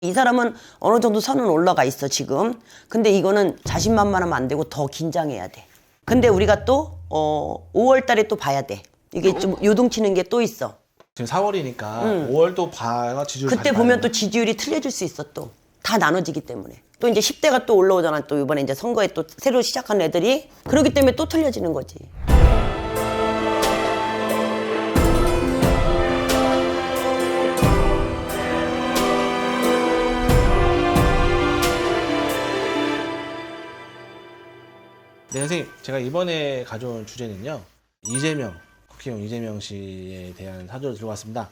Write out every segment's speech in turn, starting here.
이 사람은 어느 정도 선은 올라가 있어 지금. 근데 이거는 자신만만하면 안 되고 더 긴장해야 돼. 근데 우리가 또 5월 달에 또 봐야 돼. 이게 좀 요동치는 게 또 있어. 지금 4월이니까 5월도 봐야 지지율 그때 보면 또 지지율이 틀려질 수 있어. 또 다 나눠지기 때문에. 또 이제 10대가 또 올라오잖아. 또 이번에 이제 선거에 또 새로 시작한 애들이. 그렇기 때문에 또 틀려지는 거지. 네, 선생님. 제가 이번에 가져온 주제는요. 이재명, 국회의원 이재명 씨에 대한 사주를 들고 왔습니다.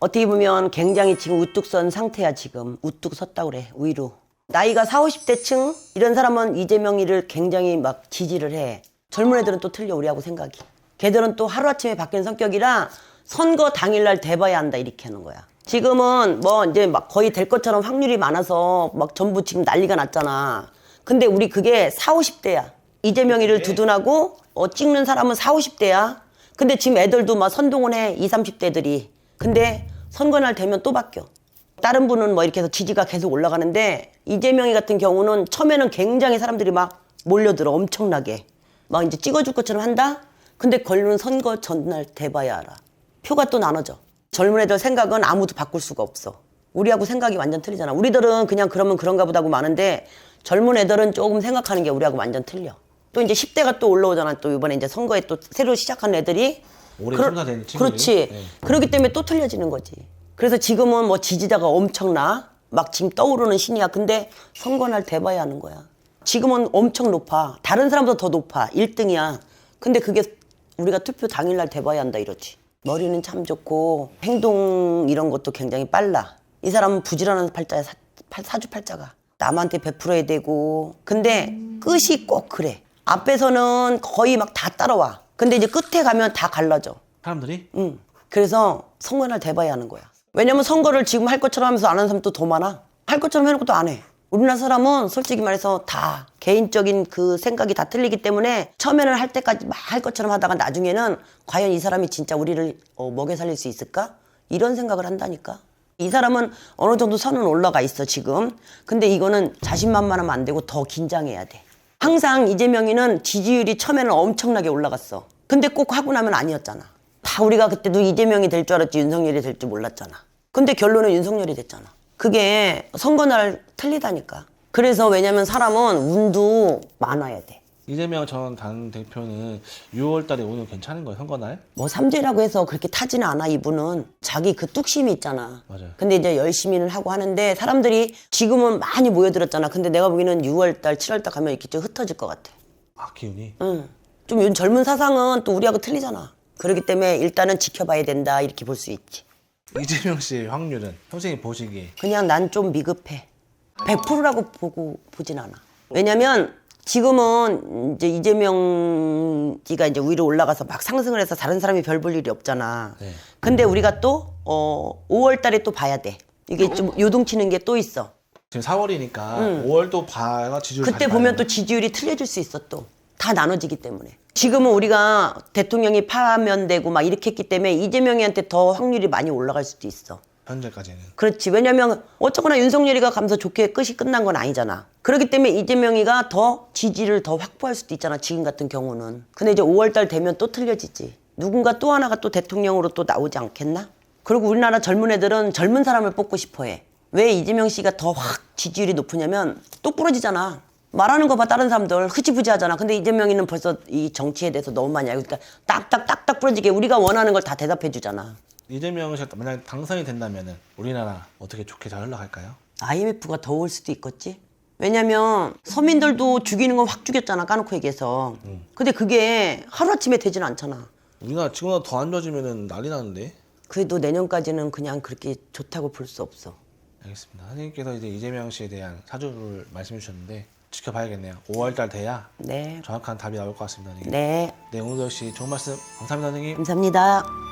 어떻게 보면 굉장히 지금 우뚝 선 상태야 지금. 우뚝 섰다고 그래. 위로. 나이가 40, 50대층 이런 사람은 이재명이를 굉장히 막 지지를 해. 젊은 애들은 또 틀려 우리하고 생각이. 걔들은 또 하루아침에 바뀐 성격이라 선거 당일날 돼봐야 한다 이렇게 하는 거야. 지금은 뭐 이제 막 거의 될 것처럼 확률이 많아서 막 전부 지금 난리가 났잖아. 근데 우리 그게 40, 50대야. 이재명이를 두둔하고 찍는 사람은 40, 50대야. 근데 지금 애들도 막 선동을 해. 20, 30대들이. 근데 선거날 되면 또 바뀌어. 다른 분은 뭐 이렇게 해서 지지가 계속 올라가는데 이재명이 같은 경우는 처음에는 굉장히 사람들이 막 몰려들어. 엄청나게. 막 이제 찍어줄 것처럼 한다? 근데 걸리는 선거 전날 돼봐야 알아. 표가 또 나눠져. 젊은 애들 생각은 아무도 바꿀 수가 없어. 우리하고 생각이 완전 틀리잖아. 우리들은 그냥 그러면 그런가 보다고 마는데 젊은 애들은 조금 생각하는 게 우리하고 완전 틀려. 또 이제 10대가 또 올라오잖아. 또 이번에 이제 선거에 또 새로 시작한 애들이. 올해 출마된 친구들이. 그렇지. 네. 그렇기 때문에 또 틀려지는 거지. 그래서 지금은 뭐 지지자가 엄청나. 막 지금 떠오르는 신이야. 근데 선거날 돼봐야 하는 거야. 지금은 엄청 높아. 다른 사람보다 더 높아. 1등이야. 근데 그게 우리가 투표 당일날 돼봐야 한다 이러지. 머리는 참 좋고 행동 이런 것도 굉장히 빨라. 이 사람은 부지런한 팔자야. 사주팔자가. 남한테 베풀어야 되고. 근데 끝이 꼭 그래. 앞에서는 거의 막 다 따라와. 근데 이제 끝에 가면 다 갈라져. 사람들이? 응. 그래서 선거날 돼봐야 하는 거야. 왜냐면 선거를 지금 할 것처럼 하면서 안 하는 사람 또 더 많아. 할 것처럼 해놓고 또 안 해. 우리나라 사람은 솔직히 말해서 다 개인적인 그 생각이 다 틀리기 때문에 처음에는 할 때까지 막 할 것처럼 하다가 나중에는 과연 이 사람이 진짜 우리를 먹여 살릴 수 있을까? 이런 생각을 한다니까. 이 사람은 어느 정도 선은 올라가 있어 지금. 근데 이거는 자신만만하면 안 되고 더 긴장해야 돼. 항상 이재명이는 지지율이 처음에는 엄청나게 올라갔어. 근데 꼭 하고 나면 아니었잖아. 다 우리가 그때도 이재명이 될 줄 알았지 윤석열이 될 줄 몰랐잖아. 근데 결론은 윤석열이 됐잖아. 그게 선거날 틀리다니까. 그래서 왜냐면 사람은 운도 많아야 돼. 이재명 전 당대표는 6월 달에 오늘 괜찮은 거예요, 선거날? 뭐 삼재라고 해서 그렇게 타지는 않아. 이분은 자기 그 뚝심이 있잖아. 맞아요. 근데 이제 열심히는 하고 하는데 사람들이 지금은 많이 모여들었잖아. 근데 내가 보기에는 6월달 7월달 가면 이렇게 좀 흩어질 것 같아. 아, 기운이? 응. 좀 요즘 젊은 사상은 또 우리하고 틀리잖아. 그렇기 때문에 일단은 지켜봐야 된다 이렇게 볼 수 있지. 이재명 씨의 확률은 선생님 보시기에 그냥 난 좀 미급해. 100%라고 보진 않아. 왜냐면 지금은 이제 이재명지가 이제 위로 올라가서 막 상승을 해서 다른 사람이 별 볼 일이 없잖아. 네. 근데 우리가 또 5월 달에 또 봐야 돼. 이게 좀 요동치는 게 또 있어. 지금 4월이니까 5월도 봐야 지지율 그때 보면 또 지지율이 틀려질 수 있어 또. 다 나눠지기 때문에. 지금은 우리가 대통령이 파면되고 막 이렇게 했기 때문에 이재명이한테 더 확률이 많이 올라갈 수도 있어. 현재까지는. 그렇지. 왜냐면 어쨌거나 윤석열이가 가면서 좋게 끝이 끝난 건 아니잖아. 그렇기 때문에 이재명이가 더 지지를 더 확보할 수도 있잖아. 지금 같은 경우는. 근데 이제 5월달 되면 또 틀려지지. 누군가 또 하나가 또 대통령으로 또 나오지 않겠나? 그리고 우리나라 젊은 애들은 젊은 사람을 뽑고 싶어 해. 왜 이재명 씨가 더 확 지지율이 높으냐면 똑 부러지잖아. 말하는 거 봐 다른 사람들 흐지부지 하잖아. 근데 이재명이는 벌써 이 정치에 대해서 너무 많이 알고 있으니까 딱딱딱딱 부러지게 우리가 원하는 걸 다 대답해 주잖아. 이재명 씨가 만약 당선이 된다면은 우리나라 어떻게 좋게 잘 흘러갈까요? IMF가 더 올 수도 있겠지? 왜냐면 서민들도 죽이는 건 확 죽였잖아. 까놓고 얘기해서. 근데 그게 하루아침에 되진 않잖아. 우리나라 지금보다 더 안 좋아지면은 난리 나는데. 그래도 내년까지는 그냥 그렇게 좋다고 볼 수 없어. 알겠습니다. 선생님께서 이제 이재명 씨에 대한 사주를 말씀해 주셨는데 지켜봐야겠네요. 5월달 돼야 네. 정확한 답이 나올 것 같습니다. 선생님. 네. 네, 오늘도 역시 좋은 말씀 감사합니다, 선생님. 감사합니다.